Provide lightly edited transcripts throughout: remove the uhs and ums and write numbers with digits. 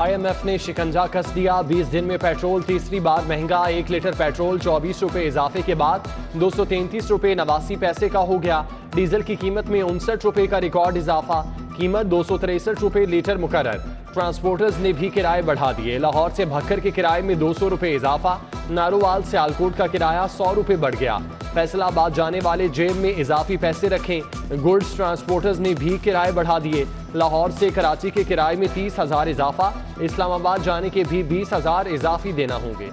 IMF ने शिकंजा कस दिया। 20 दिन में पेट्रोल तीसरी बार महंगा। 1 लीटर पेट्रोल 24 रुपए इजाफे के बाद 233 रुपए 89 पैसे का हो गया। डीजल की कीमत में 59 रुपए का रिकॉर्ड इजाफा। कीमत 263 रुपए लीटर मुकर्रर। ट्रांसपोर्टर्स ने भी किराए बढ़ा दिए। लाहौर से भक्कर के किराए में 200 रुपए इजाफा। नारोवाल से आलकोट का किराया 100 रुपए बढ़ गया। फैसलाबाद जाने वाले जेब में इजाफी पैसे रखें। गुड्स ट्रांसपोर्टर्स ने भी किराए बढ़ा दिए। लाहौर से कराची के किराए में 30,000 इजाफा। इस्लामाबाद जाने के भी 20,000 इजाफी देना होंगे।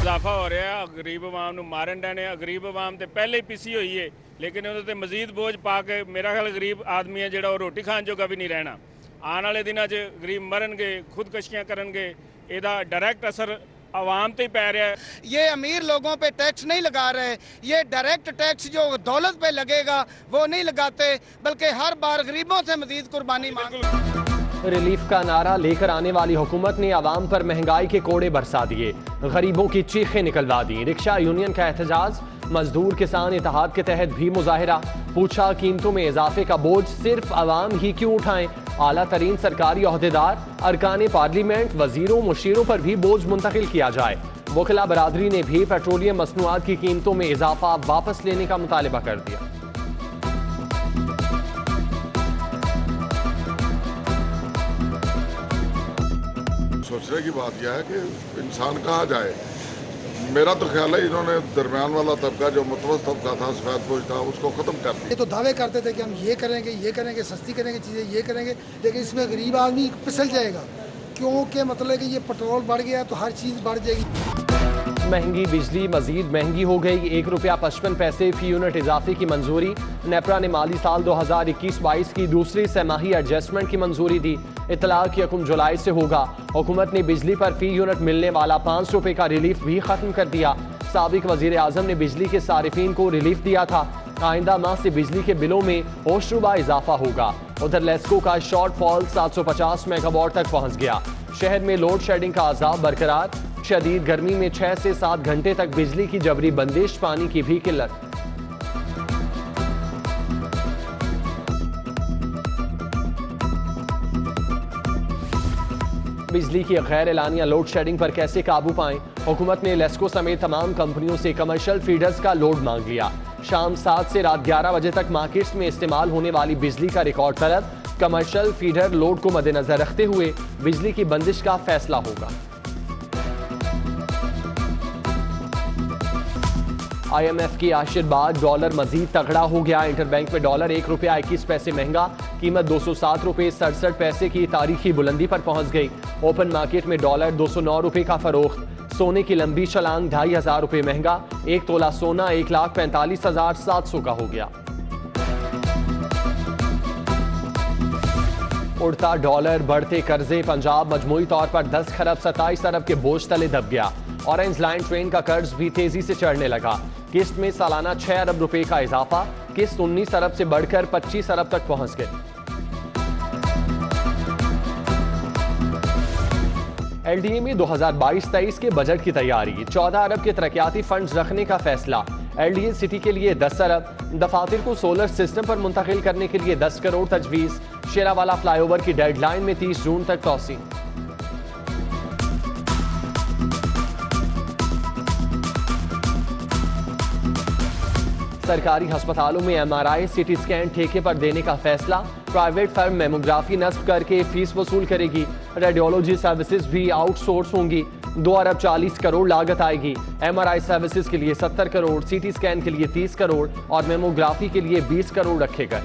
इजाफा हो रहा है। गरीब आवाम ਨੂੰ ਮਾਰਨ ਡਾਣੇ ਆ। ਗਰੀਬ ਆਵਾਮ ਤੇ ਪਹਿਲੇ ਹੀ ਪਿਸੀ ਹੋਈ ਹੈ, ਲੇਕਿਨ ਉਹਦੇ ਤੇ ਮਜ਼ੀਦ ਬੋਝ ਪਾ ਕੇ ਮੇਰਾ ਖਿਆਲ ਗਰੀਬ ਆਦਮੀ ਹੈ ਜਿਹੜਾ ਉਹ ਰੋਟੀ ਖਾਣ ਜੋਗਾ ਵੀ ਨਹੀਂ ਰਹਿਣਾ। ਆਉਣ ਵਾਲੇ ਦਿਨਾਂ 'ਚ ਗਰੀਬ ਮਰਨਗੇ, ਖੁਦਕਸ਼ੀਆਂ ਕਰਨਗੇ। ਇਹਦਾ डायरेक्ट असर आवाम पे ही पै रहा है। ये अमीर लोगों पे टैक्स नहीं लगा रहे, ये डायरेक्ट टैक्स जो दौलत पे लगेगा वो नहीं लगाते, बल्कि हर बार गरीबों से मजीद कुर्बानी मांगते। रिलीफ का नारा लेकर आने वाली हुकूमत ने आवाम पर महंगाई के कोड़े बरसा दिए। गरीबों की चीखें निकलवा दी। रिक्शा यूनियन का एहतजाज। मजदूर किसान इत्तेहाद के तहत भी मुजाहिरा। पूछा कीमतों में इजाफे का बोझ सिर्फ आवाम ही क्यों उठाएं। आला तरीन सरकारी ओहदेदार, अरकान पार्लियामेंट, वजीरों, मुशीरों पर भी बोझ मुंतकिल किया जाए। वकला बरादरी ने भी पेट्रोलियम मसनूआत की कीमतों में इजाफा वापस लेने का मुतालबा कर दिया। सोचने की बात यह है कि इंसान कहाँ जाए। मेरा तो ख्याल है इन्होंने दरमियान वाला तबका जो मुतवस्सित तबका था, सफेद पोश था, उसको ख़त्म कर दिया। ये तो दावे करते थे कि हम ये करेंगे, सस्ती करेंगे चीज़ें, ये करेंगे, लेकिन इसमें गरीब आदमी फिसल जाएगा, क्योंकि मतलब कि ये पेट्रोल बढ़ गया तो हर चीज़ बढ़ जाएगी। महंगी बिजली मजीद महंगी हो गई। 1 रुपया 55 पैसे फी यूनिट इजाफे की मंजूरी। नेपरा ने माली साल 2021-22 की दूसरी सहमाही एडजस्टमेंट की मंजूरी दी। इतलाक 1 जुलाई से होगा। हुकूमत ने बिजली पर फी यूनिट मिलने वाला 5 रुपए का रिलीफ भी खत्म कर दिया। साबिक वजीर आजम ने बिजली के सारिफीन को रिलीफ दिया था। आइंदा माह से बिजली के बिलों में होशरुबा इजाफा होगा। उधर लेस्को का शॉर्टफॉल 750 मेगावाट तक पहुंच गया। शहर में लोड शेडिंग का अजाब बरकरार। शदीद गर्मी में 6 से 7 घंटे तक बिजली की जबरी बंदिश। पानी की भी किल्लत। बिजली की गैर एलानिया लोड शेडिंग पर कैसे काबू पाएं। हुकूमत ने लेस्को समेत तमाम कंपनियों से कमर्शियल फीडर्स का लोड मांग लिया। शाम 7 से रात 11 बजे तक मार्केट्स में इस्तेमाल होने वाली बिजली का रिकॉर्ड तलब। कमर्शियल फीडर लोड को मद्देनजर रखते हुए बिजली की बंदिश का फैसला होगा। IMF की आशिर बाद डॉलर मजीद तगड़ा हो गया। इंटरबैंक में डॉलर 1 रुपया 21 पैसे महंगा। कीमत 207 रुपये 67 पैसे की तारीखी बुलंदी पर पहुंच गई। ओपन मार्केट में डॉलर 209 रुपये का फरोख्त। सोने की लंबी छलांग 2,500 रुपये महंगा। 1 तोला सोना 1,45,700 का हो गया। उड़ता डॉलर, बढ़ते कर्जे। पंजाब मजमूई तौर पर 10 खरब 27 अरब के बोझ तले दब गया। ऑरेंज लाइन ट्रेन का कर्ज भी तेजी से चढ़ने लगा। किस्त में सालाना 6 अरब रुपए का इजाफा। किस्त 19 अरब से बढ़कर 25 अरब तक पहुंच गई। LDA में 2022-23 के बजट की तैयारी। 14 अरब के तरक्याती फंड्स रखने का फैसला। LDA सिटी के लिए 10 अरब। दफातर को सोलर सिस्टम पर मुंतकिल करने के लिए 10 करोड़ तजवीज़। शेरावाला फ्लाईओवर की डेडलाइन में 30 जून तक तौसी। सरकारी अस्पतालों में MRI, CT स्कैन ठेके पर देने का फैसला। प्राइवेट फर्म मेमोग्राफी नस्ब करके फीस वसूल करेगी। रेडियोलॉजी सर्विसेज भी आउटसोर्स होंगी। 2 अरब 40 करोड़ लागत आएगी। MRI सर्विसेज के लिए 70 करोड़, CT स्कैन के लिए 30 करोड़ और मेमोग्राफी के लिए 20 करोड़ रखे गए।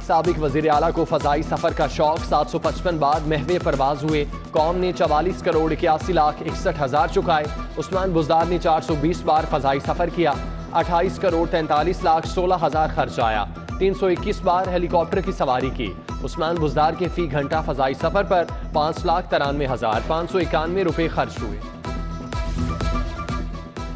साबिक वजीर आला को फजाई सफर का शौक। 755 बाद महवे परवाज हुए। कौम ने 44 करोड़ 81 लाख 61 हजार चुकाए। उस्मान बुज़दार ने 420 बार फजाई सफर किया। 28 करोड़ 43 लाख 16 हजार खर्च आया। 321 बार हेलीकॉप्टर की सवारी की। उस्मान बुज़दार के फी घंटा फजाई सफर पर 5,93,591 रुपए खर्च हुए।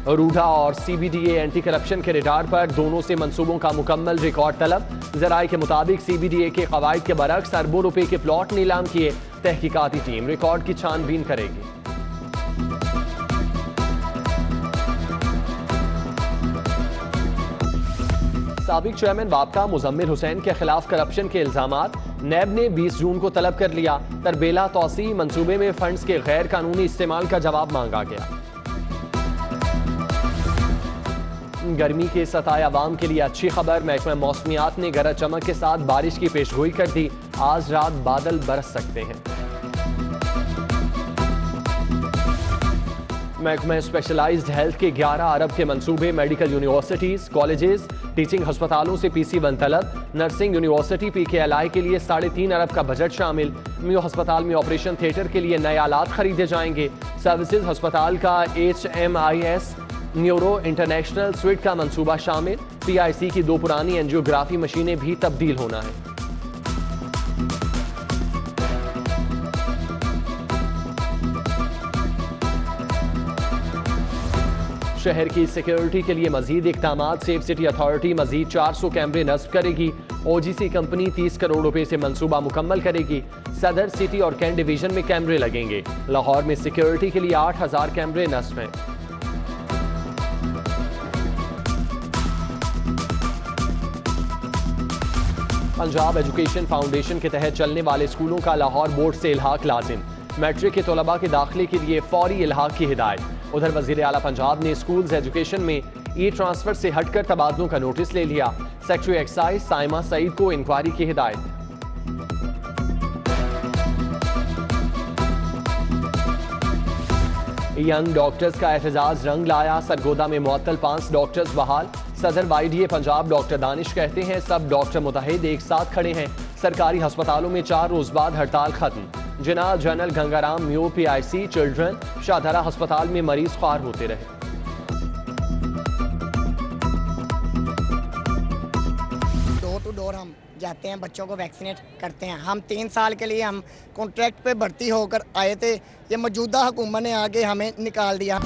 रूढ़ा और CBDA एंटी करप्शन के रिटार पर दोनों से मंसूबों का मुकम्मल रिकॉर्ड तलब। जराये के मुताबिक CBDA के कवायद के बरक्स अरबों रुपए के प्लॉट नीलाम किए। तहकीकाती टीम रिकॉर्ड की छानबीन करेगी। साबिक चेयरमैन वापका मुजम्मिल हुसैन के खिलाफ करप्शन के इल्जामात। नैब ने 20 जून को तलब कर लिया। तरबेला तौसी मंसूबे में फंड्स के गैर कानूनी इस्तेमाल का जवाब मांगा गया। गर्मी के सताए आवाम के लिए अच्छी खबर। महकमा मौसमियात ने गरज चमक के साथ बारिश की पेशगोई कर दी। आज रात बादल बरस सकते हैं। महकमा स्पेशलाइज्ड हेल्थ के 11 अरब के मंसूबे। मेडिकल यूनिवर्सिटीज, कॉलेजेस, टीचिंग अस्पतालों से PC1 तलब। नर्सिंग यूनिवर्सिटी PKLI के लिए 3.5 अरब का बजट शामिल। मियो अस्पताल में ऑपरेशन थिएटर के लिए नए आलात खरीदे जाएंगे। सर्विसेज अस्पताल का HMIS न्यूरो इंटरनेशनल स्वीट का मंसूबा शामिल। PIC की 2 पुरानी एंजियोग्राफी मशीनें भी तब्दील होना है। शहर की सिक्योरिटी के लिए मजीद इक़दामात। सेफ सिटी अथॉरिटी मजीद 400 कैमरे नस्ब करेगी। OGC कंपनी 30 करोड़ रुपए से मंसूबा मुकम्मल करेगी। सदर, सिटी और कैंट डिवीजन में कैमरे लगेंगे। लाहौर में सिक्योरिटी के लिए 8000 कैमरे नस्ब हैं। पंजाब एजुकेशन फाउंडेशन के तहत चलने वाले स्कूलों का लाहौर बोर्ड से इल्हाक लाजिम। मैट्रिक के तलबा के दाखिले के लिए फौरी इल्हाक की हिदायत। उधर वजीर आला पंजाब ने स्कूल्स एजुकेशन में ट्रांसफर से हटकर तबादलों का नोटिस ले लिया। सेक्रेटरी एक्साइज साइमा सईद को इंक्वायरी की हिदायत। यंग डॉक्टर्स का एहतजाज रंग लाया। सरगोदा में मुअत्तल 5 डॉक्टर्स बहाल। सदर YDA पंजाब डॉक्टर दानिश कहते हैं सब डॉक्टर मुतहिद एक साथ खड़े हैं। सरकारी अस्पतालों में 4 रोज बाद हड़ताल खत्म। Jinnah general Gangaram Mayo PIC children Shahdara अस्पताल में मरीज ख्वार होते रहे। डोर टू डोर हम जाते हैं, बच्चों को वैक्सीनेट करते हैं। हम 3 साल के लिए हम कॉन्ट्रैक्ट पे भर्ती होकर आए थे। ये मौजूदा हुकूमत ने आगे हमें निकाल दिया।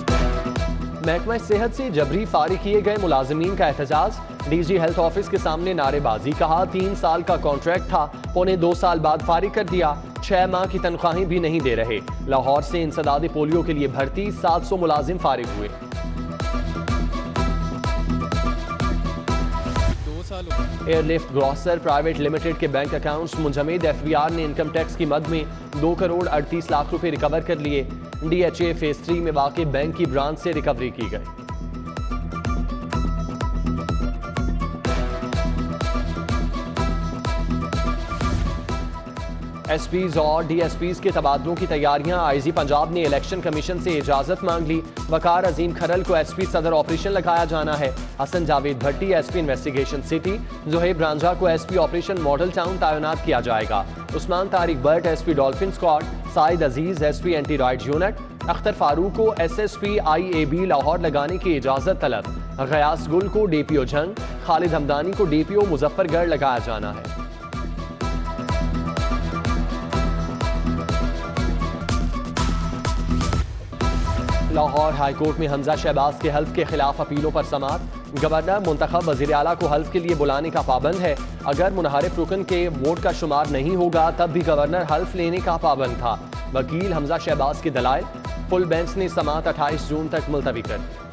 महकमा सेहत से जबरी फारिग किए गए मुलाजिमीन का एहतजाज। DG हेल्थ ऑफिस के सामने नारेबाजी। कहा 3 साल का कॉन्ट्रैक्ट था, पौने 2 साल बाद फारिग कर दिया। 6 माह की तनख्वाहें भी नहीं दे रहे। लाहौर से इंसदाद पोलियो के लिए भर्ती 700 मुलाजिम फारिग हुए। एयरलिफ्ट ग्रॉसर प्राइवेट लिमिटेड के बैंक अकाउंट्स मुंजमद। FBR ने इनकम टैक्स की मद में 2 करोड़ 38 लाख रुपए रिकवर कर लिए। DHA फेज 3 में वाक़ई बैंक की ब्रांच से रिकवरी की गई। SPs और DSPs के तबादलों की तैयारियां। IG पंजाब ने इलेक्शन कमीशन से इजाजत मांग ली। वकार अजीम खरल को SP सदर ऑपरेशन लगाया जाना है। Hasan Javed Bhatti SP investigation city. Zohaib Ranjha को SP ऑपरेशन मॉडल टाउन तैनात किया जाएगा। Usman Tariq Butt SP dolphin squad. Saeed Aziz SP anti riot unit. Akhtar Farooq को SSP IAB लाहौर लगाने की इजाजत तलब। गयास गुल को DPO जंग। खालिद हमदानी को DPO मुजफ्फरगढ़ लगाया जाना है। लाहौर हाईकोर्ट में हमजा शहबाज के हल्फ के खिलाफ अपीलों पर समाअत। गवर्नर मुंतखब वजीर आला को हल्फ के लिए बुलाने का पाबंद है। अगर मुनहरिफ रुकन के वोट का शुमार नहीं होगा तब भी गवर्नर हल्फ लेने का पाबंद था। वकील हमजा शहबाज के दलाइल। फुल बेंच ने समाअत 28 जून तक मुलतवी कर दी।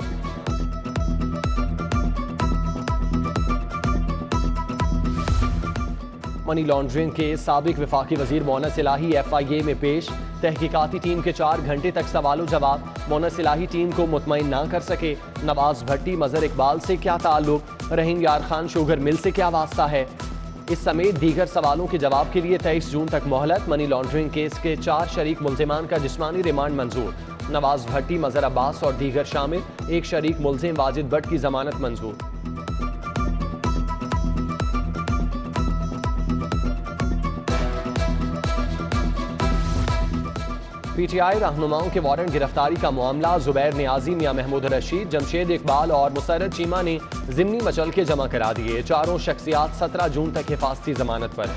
मनी लॉन्ड्रिंग के साबिक वफाकी वजीर मोनस इलाही FIA में पेश। तहकीकाती टीम के 4 घंटे तक सवालों जवाब। मोनस इलाही टीम को मुतमईन ना कर सके। नवाज भट्टी मजहर इकबाल से क्या ताल्लुक, रहीम यार खान शुगर मिल से क्या वास्ता है, इस समेत दीगर सवालों के जवाब के लिए 23 जून तक मोहलत। मनी लॉन्ड्रिंग केस के 4 शरीक मुल्जिमान का जिस्मानी रिमांड मंजूर। नवाज भट्टी, मजहर अब्बास और दीगर शामिल। 1 शरीक मुल्जिम वाजिद भट्ट की जमानत मंजूर। PTI रहनुमाओं के वारंट गिरफ्तारी का मामला। जुबैर नियाजी, मियां महमूद रशीद, जमशेद इकबाल और मुसर्रत चीमा ने जिमनी मचल के जमा करा दिए। चारों शख्सियात 17 जून तक हिफाजती जमानत पर।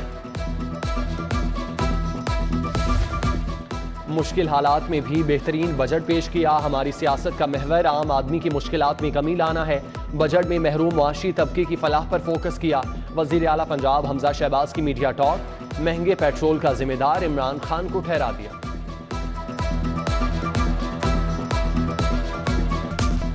मुश्किल हालात में भी बेहतरीन बजट पेश किया। हमारी सियासत का महवर आम आदमी की मुश्किलात में कमी लाना है। बजट में महरूम मुआशी तबके की फलाह पर फोकस किया। वजीर आला पंजाब हमजा शहबाज की मीडिया टॉक, महंगे पेट्रोल का जिम्मेदार इमरान खान को ठहरा दिया।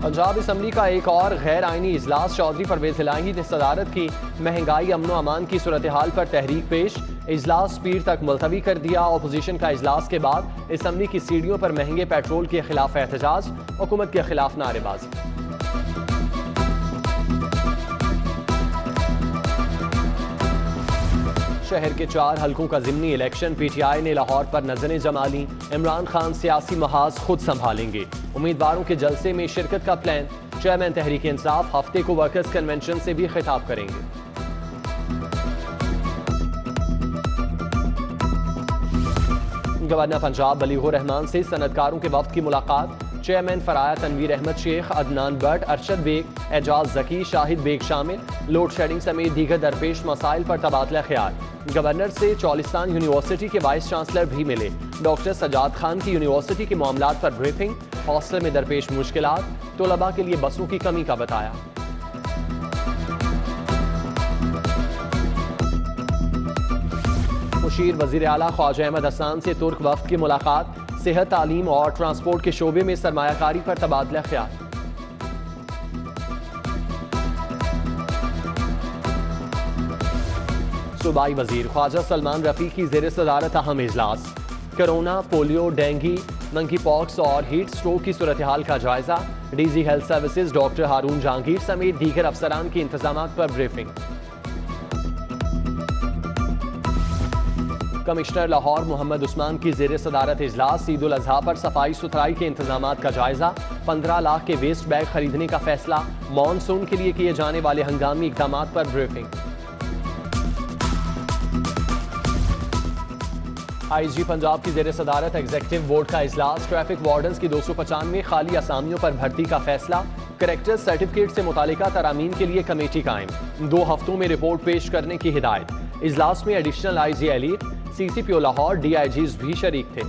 पंजाब असम्बली का एक और गैर आइनी इजलास, चौधरी परवेज इलाही ने सदारत की। महंगाई, अमनो अमान की सूरत हाल पर तहरीक पेश, इजलास पीर तक मुलतवी कर दिया। अपोजिशन का इजलास के बाद असम्बली की सीढ़ियों पर महंगे पेट्रोल के खिलाफ एहतजाज, हुकूमत के खिलाफ नारेबाजी। शहर के 4 हलकों का ज़िमनी इलेक्शन, पीटीआई ने लाहौर पर नजरें जमा ली। इमरान खान सियासी महाज खुद संभालेंगे। उम्मीदवारों के जलसे में शिरकत का प्लान। चेयरमैन तहरीक इंसाफ हफ्ते को वर्कर्स कन्वेंशन से भी खिताब करेंगे। गवर्नर पंजाब बलीगुर रहमान से सनतकारों के वफ्द की मुलाकात। चेयरमैन फराया तनवीर अहमद शेख, अदनान बट, अरशद बेग, एजाज जकी, शाहिद बेग शामिल। लोड शेडिंग समेत दीगर दरपेश मसाइल पर तबादला ख्याल। गवर्नर से चौलिस्तान यूनिवर्सिटी के वाइस चांसलर भी मिले। डॉक्टर सजाद खान की यूनिवर्सिटी के मामलात पर ब्रीफिंग। हॉस्टल में दरपेश मुश्किलात, तलबा के लिए बसों की कमी का बताया। मुशीर वजीर आला ख्वाजा अहमद हसन से तुर्क वफ्द की मुलाकात। सेहत, तालीम और ट्रांसपोर्ट के शोबे में सरमायाकारी पर तबादला ख्याल। सूबाई वजीर ख्वाजा सलमान रफी की ज़ेर सदारत अहम इजलास। Corona, polio, dengue, monkey pox और हीट स्ट्रोक की सूरत हाल का जायजा। डीजी हेल्थ सर्विसेज डॉक्टर हारून जहांगीर समेत दीगर अफसरान के इंतजामात पर ब्रीफिंग। कमिश्नर लाहौर मोहम्मद उस्मान की ज़ेर सदारत इजलास। ईद उल अज़हा पर सफाई सुथराई के इंतजामात का जायजा। 15 लाख के वेस्ट बैग खरीदने का फैसला। मानसून के लिए किए जाने वाले हंगामी इक़दामात पर ब्रीफिंग। आईजी पंजाब की ज़ेर सदारत एग्जीक्यूटिव बोर्ड का इजलास। ट्रैफिक वार्डन्स की 295 खाली असामियों पर भर्ती का फैसला। करेक्टर सर्टिफिकेट से मुतालिका तरामीम के लिए कमेटी कायम। 2 हफ्तों में रिपोर्ट पेश करने की हिदायत। इजलास में additional IG elite, CCPO Lahore, DIGs भी शरीक थे।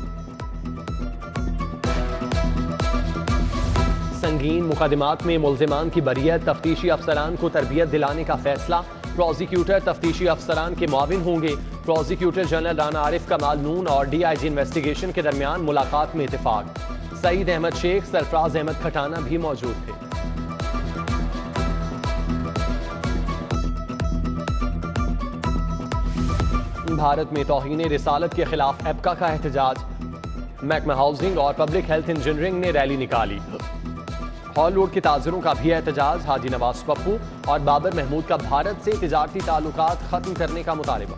संगीन मुकदमात में मुल्जिमान की बरियत, तफ्तीशी अफसरान को तरबियत दिलाने का फैसला। प्रोसिक्यूटर तफ्तीशी अफसरान के मुआविन होंगे। प्रोसिक्यूटर जनरल राना आरिफ कमाल नून और डीआईजी इन्वेस्टिगेशन के दरमियान मुलाकात में इत्तेफाक। सईद अहमद शेख, सरफराज अहमद खटाना भी मौजूद थे। भारत में तौहीन रिसालत के खिलाफ एप्का का एहतजाज। महकमा हाउसिंग और पब्लिक हेल्थ इंजीनियरिंग ने रैली निकाली। हॉल रोड के ताजरों का भी एहतजाज। हाजी नवाज पप्पू और बाबर महमूद का भारत से तिजारती ताल्लुकात खत्म करने का मुतालबा।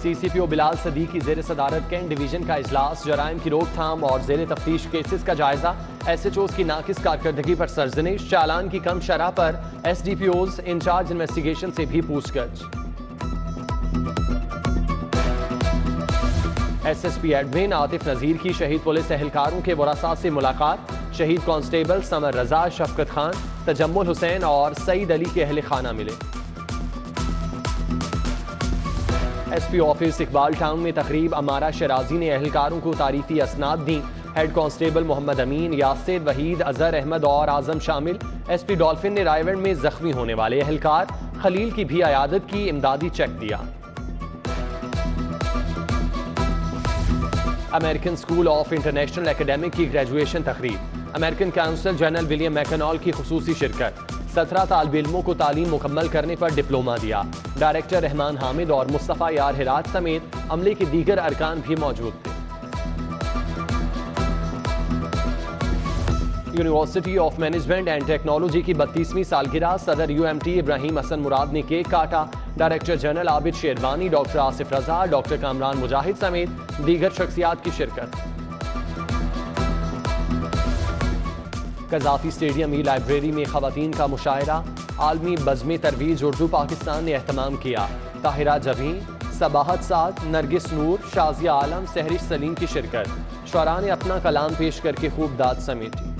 सीसीपीओ बिलाल सदीक की ज़ेर सदारत कैंट डिवीजन का इजलास। जराइम की रोकथाम और ज़ेर तफ्तीश केसेस का जायजा। एसएचओज की नाकिस कारकर्दगी पर सरजनिश। चालान की कम शरह पर एसडीपीओज इंचार्ज इन्वेस्टिगेशन से भी पूछगछ। एसएसपी एडमिन आतिफ नजीर की शहीद पुलिस एहलकारों के वरासा से मुलाकात। शहीद कांस्टेबल समर रजा, शफकत खान, तजम्मुल हुसैन और सईद अली के अहल खाना मिले। एसपी ऑफिस इकबाल टाउन में तकरीब। अमारा शराजी ने एहलकारों को तारीफी असनाद दी। हेड कांस्टेबल मोहम्मद अमीन, यासिर, वहीद, अजहर अहमद और आजम शामिल। एसपी डॉल्फिन ने रायगढ़ में जख्मी होने वाले एहलकार खलील की भी अयादत की, इमदादी चेक दिया। American school of international academic की ग्रेजुएशन तकरीब। अमेरिकन काउंसिल जनरल विलियम मैकनॉल की खुसूसी शिरकत। 17 तालिब इल्मों को तालीम मुकम्मल करने पर डिप्लोमा दिया। डायरेक्टर रहमान हामिद और मुस्तफ़ा यार हिराज समेत अमले के दीगर अरकान भी मौजूद थे। University of management and technology की 32वीं सालगिरह। सदर यूएमटी इब्राहिम हसन मुराद ने केक काटा। Director general Abid Sherwani, doctor Asif Raza, doctor Kamran Mujahid समेत दीगर शख्सियात की शिरकत। कज़ाफी स्टेडियम ई लाइब्रेरी में खवातीन का मुशायरा। आलमी बज़्म तरवीज उर्दू पाकिस्तान ने एहतमाम किया। ताहिरा जबीं, सबाहत साद, नरगिस नूर, शाजिया आलम, सहरिश सलीम की शिरकत। शुरा ने अपना कलाम पेश करके खूब दाद समेटी।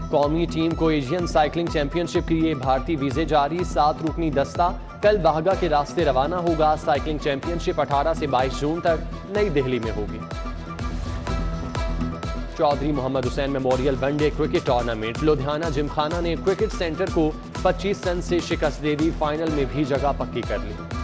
कौमी टीम को एशियन साइकिलिंग चैंपियनशिप के लिए भारतीय वीज़े जारी। 7 रुकनी दस्ता कल बाहगा के रास्ते रवाना होगा। साइकिलिंग चैंपियनशिप 18 से 22 जून तक नई दिल्ली में होगी। Chaudhry Mohammad Hussain memorial one day cricket tournament, Ludhiana gymkhana ने क्रिकेट सेंटर को 25 रन से शिकस्त दे दी। फाइनल में भी जगह पक्की कर ली।